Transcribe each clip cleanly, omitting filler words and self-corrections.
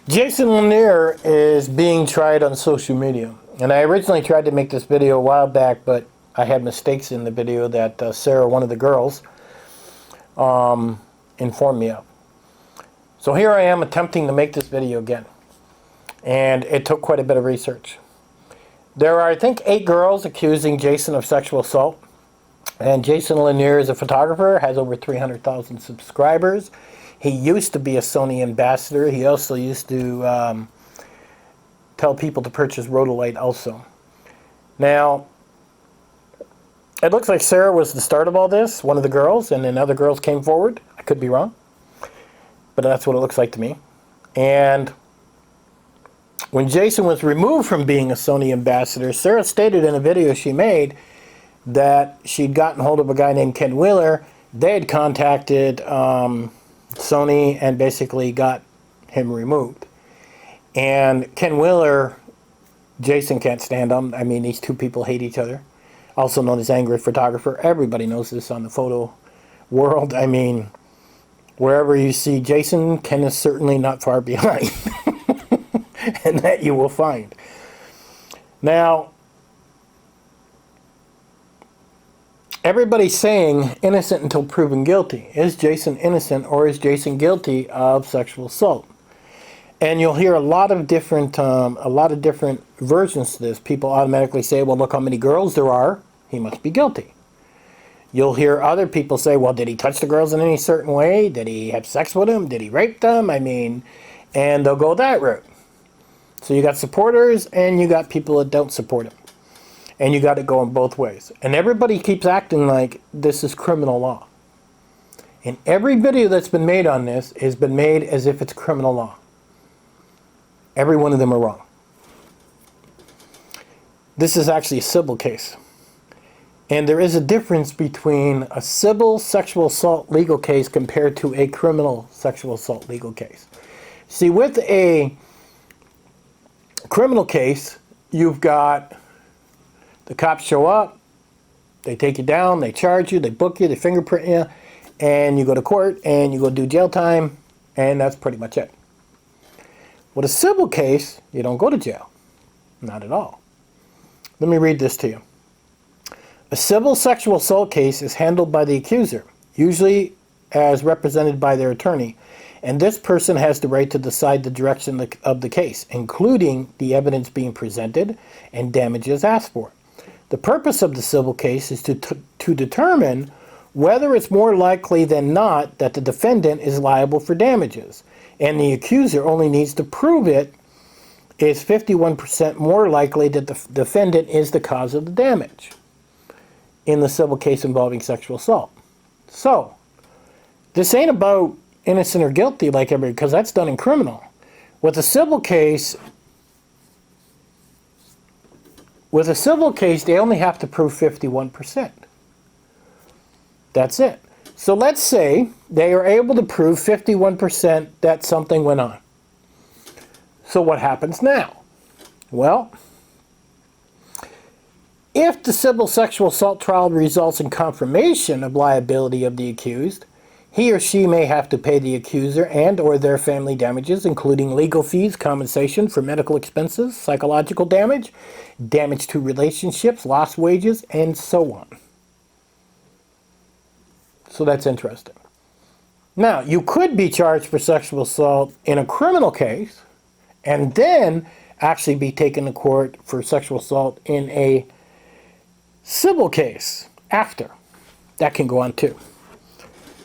Jason Lanier is being tried on social media. And I originally tried to make this video a while back, but I had mistakes in the video that Sarah, one of the girls, informed me of. So here I am attempting to make this video again. And it took quite a bit of research. There are, I think, 8 girls accusing Jason of sexual assault. And Jason Lanier is a photographer, has over 300,000 subscribers. He used to be a Sony ambassador. He also used to tell people to purchase Rhodolite also. Now, it looks like Sarah was the start of all this, one of the girls, and then other girls came forward. I could be wrong, but that's what it looks like to me. And when Jason was removed from being a Sony ambassador, Sarah stated in a video she made that she'd gotten hold of a guy named Ken Wheeler. They had contacted Sony and basically got him removed. And Ken Wheeler, Jason can't stand him. I mean, these two people hate each other. Also known as Angry Photographer. Everybody knows this on the photo world. I mean, wherever you see Jason, Ken is certainly not far behind. And that you will find. Now, everybody's saying innocent until proven guilty. Is Jason innocent or is Jason guilty of sexual assault? And you'll hear a lot of different versions to this. People automatically say, well, look how many girls there are. He must be guilty. You'll hear other people say, well, did he touch the girls in any certain way? Did he have sex with them? Did he rape them? I mean, and they'll go that route. So you got supporters and you got people that don't support him. And you got it going both ways. And everybody keeps acting like this is criminal law. And every video that's been made on this has been made as if it's criminal law. Every one of them are wrong. This is actually a civil case. And there is a difference between a civil sexual assault legal case compared to a criminal sexual assault legal case. See, with a criminal case, you've got the cops show up, they take you down, they charge you, they book you, they fingerprint you, and you go to court and you go do jail time, and that's pretty much it. With a civil case, you don't go to jail. Not at all. Let me read this to you. A civil sexual assault case is handled by the accuser, usually as represented by their attorney, and this person has the right to decide the direction of the case, including the evidence being presented and damages asked for. The purpose of the civil case is to determine whether it's more likely than not that the defendant is liable for damages, and the accuser only needs to prove it is 51% more likely that the defendant is the cause of the damage in the civil case involving sexual assault. So, this ain't about innocent or guilty like everybody, because that's done in criminal. With a civil case, they only have to prove 51%. That's it. So let's say they are able to prove 51% that something went on. So what happens now? Well, if the civil sexual assault trial results in confirmation of liability of the accused, he or she may have to pay the accuser and or their family damages, including legal fees, compensation for medical expenses, psychological damage, damage to relationships, lost wages, and so on. So that's interesting. Now, you could be charged for sexual assault in a criminal case and then actually be taken to court for sexual assault in a civil case after. That can go on too.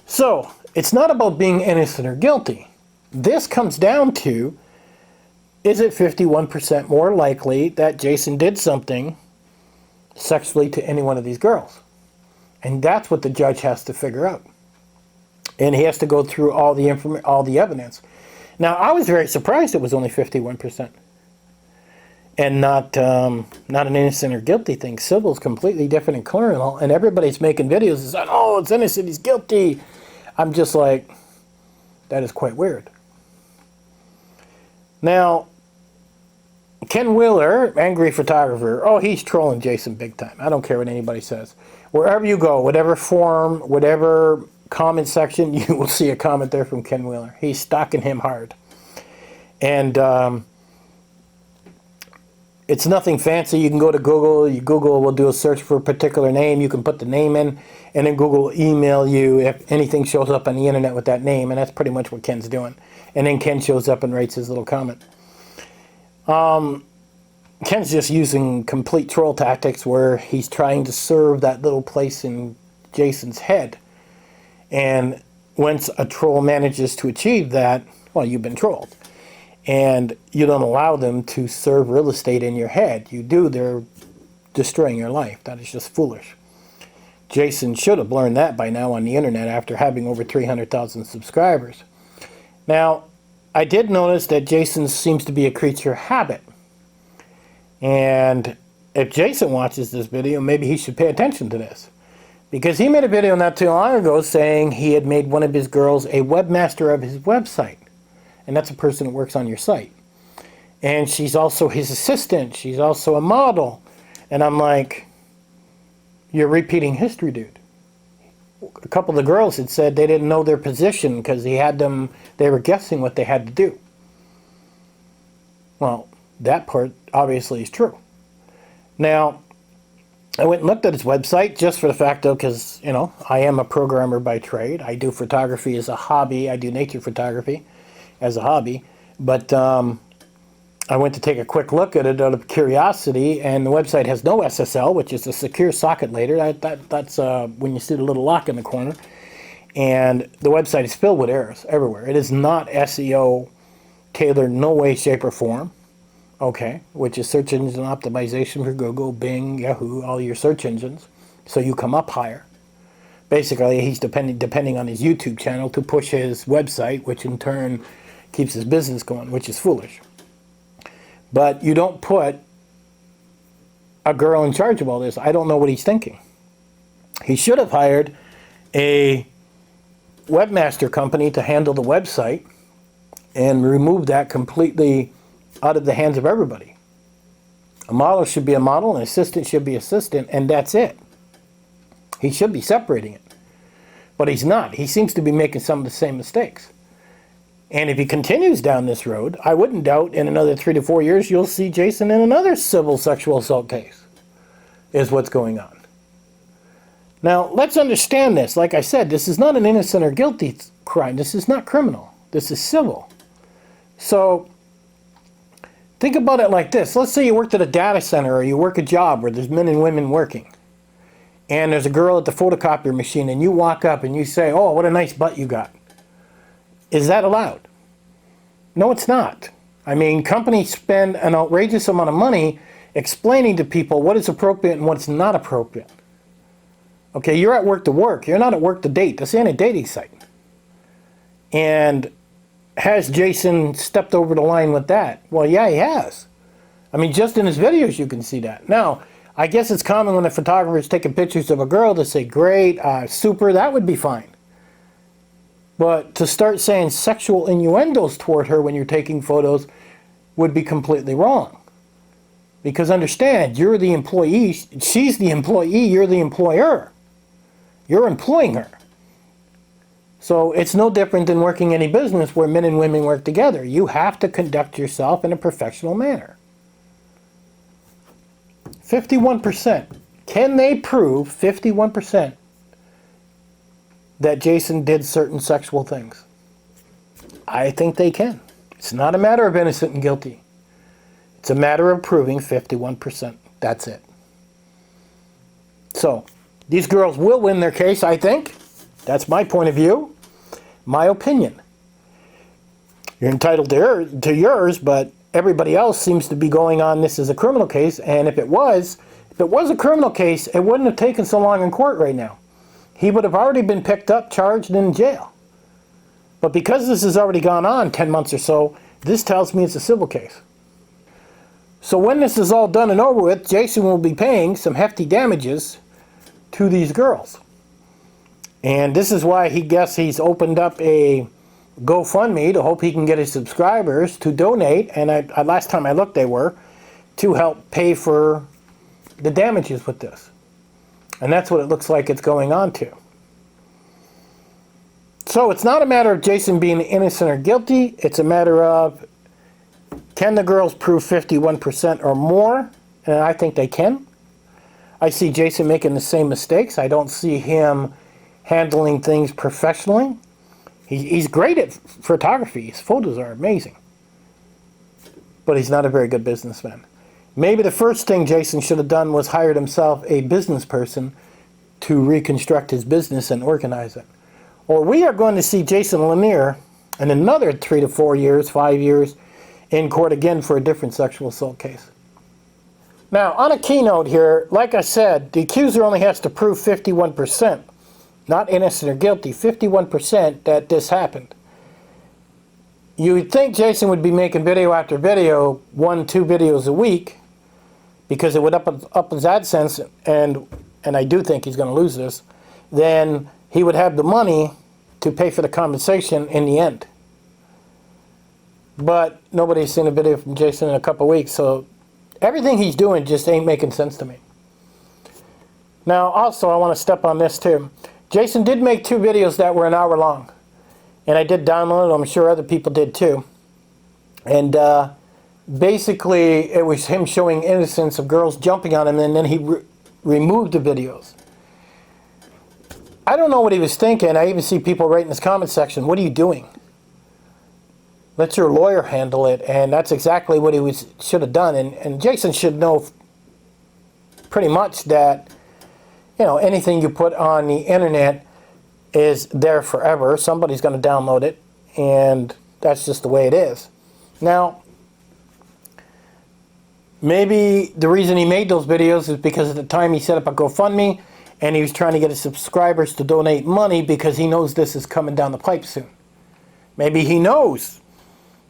So, it's not about being innocent or guilty. This comes down to, is it 51% more likely that Jason did something sexually to any one of these girls? And that's what the judge has to figure out. And he has to go through all the evidence. Now, I was very surprised it was only 51%. And not an innocent or guilty thing. Civil is completely different in criminal, and everybody's making videos and saying, oh, it's innocent, he's guilty. I'm just like, that is quite weird. Now, Ken Wheeler, Angry Photographer, oh, he's trolling Jason big time. I don't care what anybody says. Wherever you go, whatever forum, whatever comment section, you will see a comment there from Ken Wheeler. He's stalking him hard. And it's nothing fancy. You can go to Google. Google will do a search for a particular name. You can put the name in, and then Google will email you if anything shows up on the internet with that name. And that's pretty much what Ken's doing. And then Ken shows up and writes his little comment. Ken's just using complete troll tactics where he's trying to serve that little place in Jason's head. And once a troll manages to achieve that, well, you've been trolled. And you don't allow them to serve real estate in your head. You do, they're destroying your life. That is just foolish. Jason should have learned that by now on the internet after having over 300,000 subscribers. Now, I did notice that Jason seems to be a creature of habit. And if Jason watches this video, maybe he should pay attention to this. Because he made a video not too long ago saying he had made one of his girls a webmaster of his website. And that's a person that works on your site. And she's also his assistant. She's also a model. And I'm like, you're repeating history, dude. A couple of the girls had said they didn't know their position because he had them, they were guessing what they had to do. Well, that part obviously is true. Now, I went and looked at his website just for the fact of, because, you know, I am a programmer by trade. I do photography as a hobby. I do nature photography as a hobby. But I went to take a quick look at it out of curiosity, and the website has no SSL, which is a secure socket layer. That's when you see the little lock in the corner. And the website is filled with errors everywhere. It is not SEO tailored no way, shape, or form. Okay, which is search engine optimization for Google, Bing, Yahoo, all your search engines, so you come up higher. Basically, he's depending on his YouTube channel to push his website, which in turn keeps his business going, which is foolish. But you don't put a girl in charge of all this. I don't know what he's thinking. He should have hired a webmaster company to handle the website and remove that completely out of the hands of everybody. A model should be a model, an assistant should be assistant, and that's it. He should be separating it. But he's not. He seems to be making some of the same mistakes. And if he continues down this road, I wouldn't doubt in another 3 to 4 years you'll see Jason in another civil sexual assault case, is what's going on. Now, let's understand this. Like I said, this is not an innocent or guilty crime. This is not criminal. This is civil. So, think about it like this. Let's say you worked at a data center or you work a job where there's men and women working. And there's a girl at the photocopier machine and you walk up and you say, oh, what a nice butt you got. Is that allowed? No, it's not. I mean, companies spend an outrageous amount of money explaining to people what is appropriate and what's not appropriate. Okay, you're at work to work. You're not at work to date. This ain't a dating site. And has Jason stepped over the line with that? Well, yeah, he has. I mean, just in his videos you can see that. Now, I guess it's common when a photographer is taking pictures of a girl to say, great, super, that would be fine. But to start saying sexual innuendos toward her when you're taking photos would be completely wrong. Because understand, you're the employee, she's the employee, you're the employer. You're employing her. So it's no different than working any business where men and women work together. You have to conduct yourself in a professional manner. 51%. Can they prove 51% that Jason did certain sexual things? I think they can. It's not a matter of innocent and guilty. It's a matter of proving 51%. That's it. So, these girls will win their case, I think. That's my point of view, my opinion. You're entitled to yours, but everybody else seems to be going on this as a criminal case, and if it was a criminal case, it wouldn't have taken so long in court right now. He would have already been picked up, charged, and in jail. But because this has already gone on 10 months or so, this tells me it's a civil case. So when this is all done and over with, Jason will be paying some hefty damages to these girls. And this is why he's opened up a GoFundMe to hope he can get his subscribers to donate, and last time I looked they were, to help pay for the damages with this. And that's what it looks like it's going on to. So it's not a matter of Jason being innocent or guilty. It's a matter of Can the girls prove 51% or more? And I think they can. I see Jason making the same mistakes. I don't see him handling things professionally. He's great at photography. His photos are amazing. But he's not a very good businessman. Maybe the first thing Jason should have done was hired himself a business person to reconstruct his business and organize it. Or we are going to see Jason Lanier in another 3 to 4 years, 5 years, in court again for a different sexual assault case. Now, on a keynote here, like I said, the accuser only has to prove 51%, not innocent or guilty, 51% that this happened. You would think Jason would be making video after video, 1, 2 videos a week, because it would up his AdSense, and I do think he's going to lose this, then he would have the money to pay for the compensation in the end. But nobody's seen a video from Jason in a couple weeks, so everything he's doing just ain't making sense to me. Now, also, I want to step on this too. Jason did make 2 videos that were an hour long, and I did download them. I'm sure other people did too. And basically, it was him showing innocence of girls jumping on him, and then he removed the videos. I don't know what he was thinking. I even see people writing in his comment section, "What are you doing? Let your lawyer handle it." And that's exactly what he should have done. And Jason should know pretty much that, you know, anything you put on the internet is there forever. Somebody's going to download it, and that's just the way it is. Now, maybe the reason he made those videos is because at the time he set up a GoFundMe, and he was trying to get his subscribers to donate money because he knows this is coming down the pipe soon. Maybe he knows,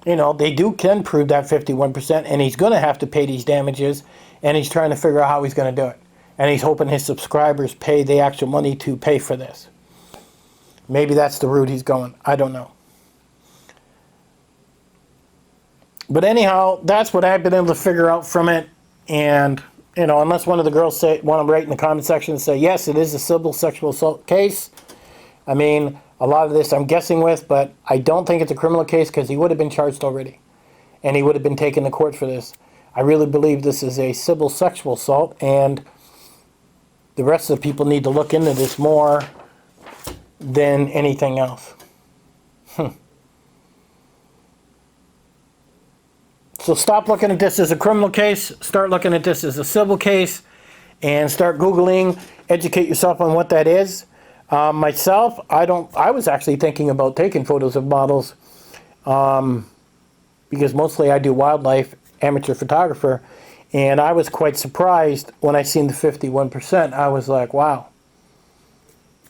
you know, they can prove that 51%, and he's going to have to pay these damages, and he's trying to figure out how he's going to do it. And he's hoping his subscribers pay the actual money to pay for this. Maybe that's the route he's going. I don't know. But anyhow, that's what I've been able to figure out from it. And, you know, unless one of the girls want to write in the comment section and say, yes, it is a civil sexual assault case. I mean, a lot of this I'm guessing with, but I don't think it's a criminal case because he would have been charged already. And he would have been taken to court for this. I really believe this is a civil sexual assault, and the rest of the people need to look into this more than anything else. So stop looking at this as a criminal case, start looking at this as a civil case, and start Googling, educate yourself on what that is. Myself, I was actually thinking about taking photos of models because mostly I do wildlife, amateur photographer, and I was quite surprised when I seen the 51%. I was like, wow.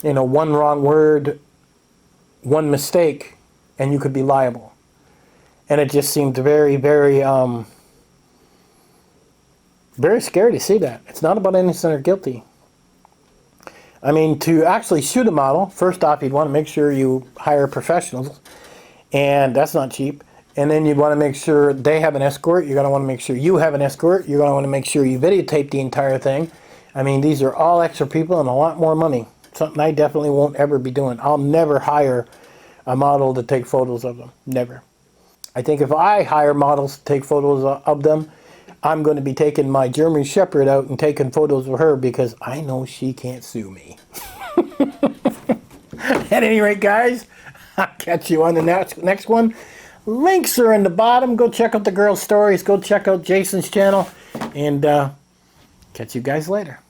You know, one wrong word, one mistake, and you could be liable. And it just seemed very, very, very scary to see that. It's not about innocent or guilty. I mean, to actually shoot a model, first off, you'd want to make sure you hire professionals, and that's not cheap. And then you'd want to make sure they have an escort. You're going to want to make sure you have an escort. You're going to want to make sure you videotape the entire thing. I mean, these are all extra people and a lot more money. Something I definitely won't ever be doing. I'll never hire a model to take photos of them. Never. I think if I hire models to take photos of them, I'm going to be taking my German Shepherd out and taking photos of her because I know she can't sue me. At any rate, guys, I'll catch you on the next one. Links are in the bottom. Go check out the girls' stories. Go check out Jason's channel. And catch you guys later.